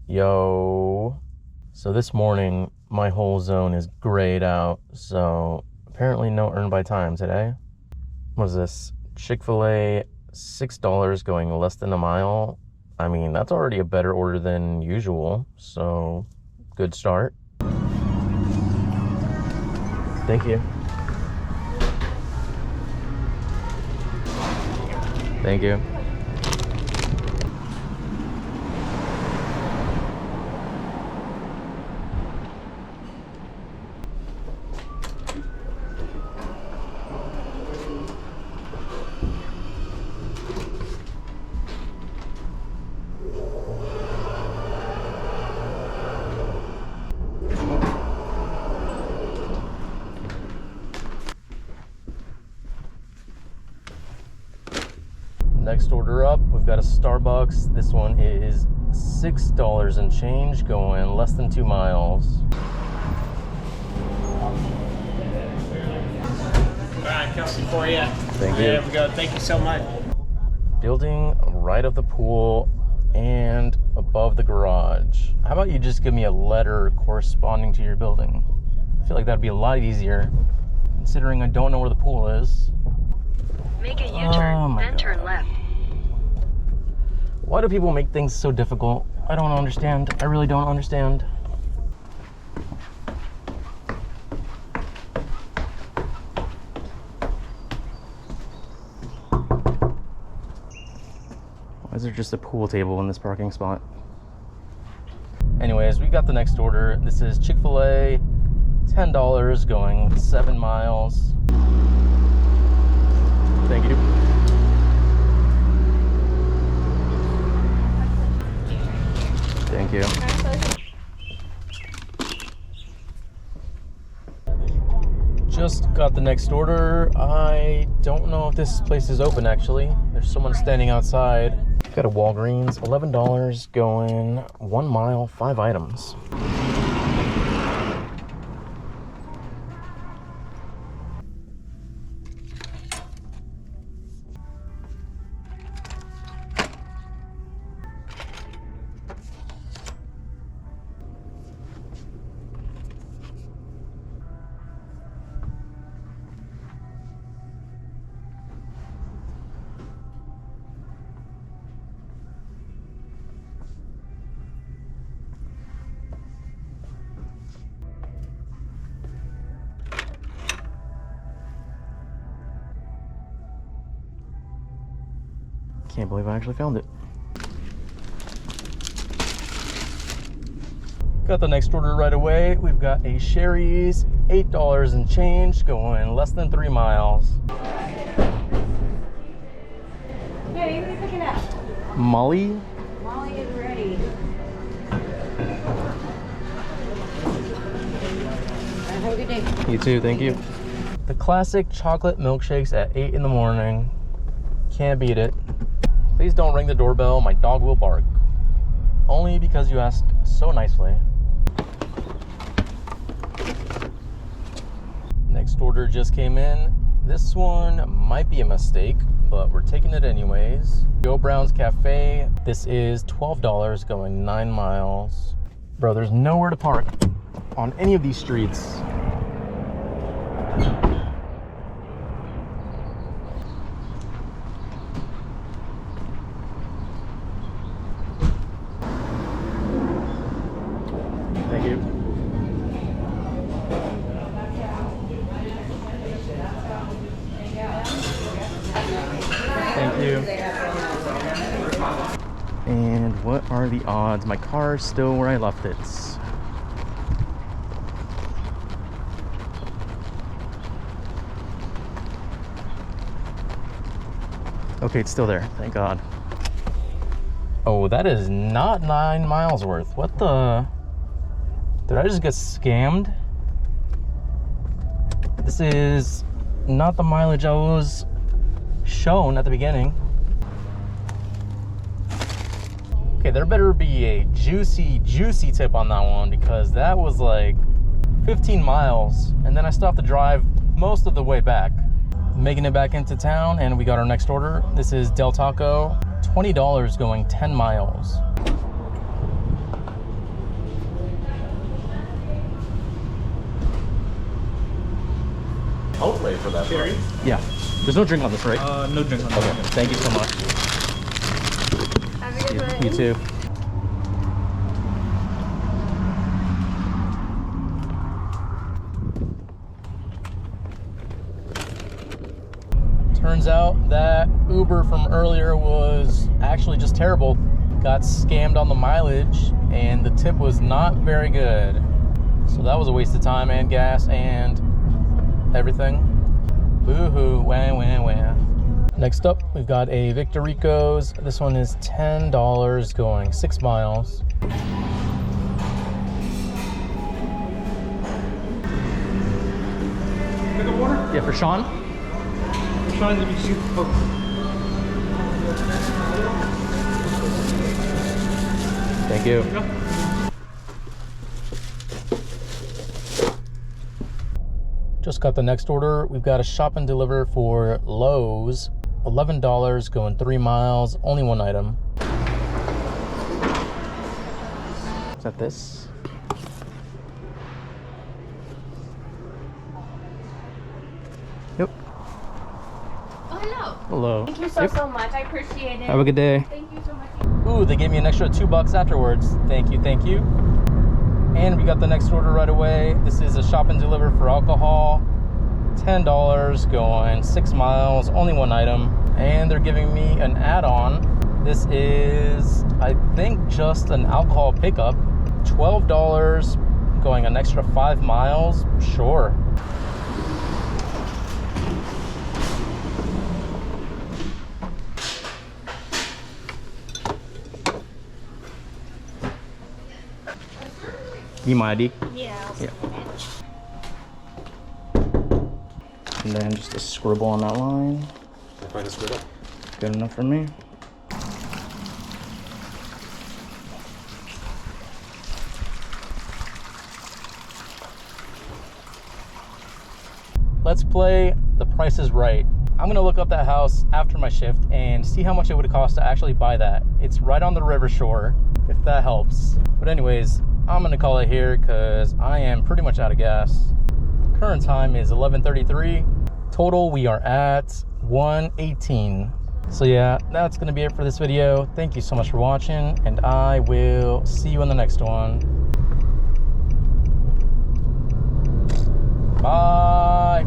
Yo. So this morning, my whole zone is grayed out. So apparently no earn by time today. What is this? Chick-fil-A, $6 going less than a mile. I mean, that's already a better order than usual. So good start. Thank you. Thank you. Next order up, we've got a Starbucks. This one is $6 and change, going less than 2 miles. All right, Kelsey, for you. Thank you. There we go. Thank you so much. Building right of the pool and above the garage. How about you just give me a letter corresponding to your building? I feel like that'd be a lot easier, considering I don't know where the pool is. Make a U-turn, then turn left. Why do people make things so difficult? I don't understand. I really don't understand. Why is there just a pool table in this parking spot? Anyways, we got the next order. This is Chick-fil-A, $10 going 7 miles. Thank you. Thank you. Just got the next order. I don't know if this place is open actually. There's someone standing outside. Got a Walgreens, $11 going 1 mile, 5 items. Can't believe I actually found it. Got the next order right away. We've got a Sherry's, $8 and change, going less than 3 miles. Hey, what are you picking up? Molly? Molly is ready. Have a good day. You too, thank you. The classic chocolate milkshakes at 8 in the morning. Can't beat it. Please don't ring the doorbell, my dog will bark. Only because you asked so nicely. Next order just came in. This one might be a mistake, but we're taking it anyways. Joe Brown's Cafe. This is $12 going 9 miles. Bro, there's nowhere to park on any of these streets. Thank you. Thank you. And what are the odds? My car is still where I left it. Okay, it's still there. Thank God. Oh, that is not 9 miles worth. What the? Did I just get scammed? This is not the mileage I was shown at the beginning. Okay, there better be a juicy tip on that one, because that was like 15 miles and then I still have to drive most of the way back. Making it back into town, and we got our next order. This is Del Taco, $20 going 10 miles. for that. Cherry? Yeah. There's no drink on this, right? No drink on Okay. that. Thank you so much. Have a good one. You too. Turns out that Uber from earlier was actually just terrible. Got scammed on the mileage and the tip was not very good. So that was a waste of time and gas and everything. Boo-hoo, wah, wah, wah. Next up, we've got a Victorino's. This one is $10 going 6 miles. Pick up water? Yeah, for Sean? Trying to be cheap. Thank you. Just got the next order. We've got a shop and deliver for Lowe's. $11 going 3 miles, only one item. Is that this? Yep. Oh, hello. Hello. Thank you so, Yep. so much. I appreciate it. Have a good day. Thank you so much. Ooh, they gave me an extra $2 afterwards. Thank you, thank you. And we got the next order right away. This is a shop and deliver for alcohol. $10 going 6 miles, only one item. And they're giving me an add-on. This is, I think, just an alcohol pickup. $12 going an extra 5 miles, sure. You my ID? Yeah. Yeah. And then just a scribble on that line. If I can split up. Good enough for me. Let's play The Price is Right. I'm gonna look up that house after my shift and see how much it would cost to actually buy that. It's right on the river shore, if that helps. But anyways, I'm gonna call it here because I am pretty much out of gas. Current time is 11:33. Total, we are at 118. So yeah, that's gonna be it for this video. Thank you so much for watching, and I will see you in the next one. Bye.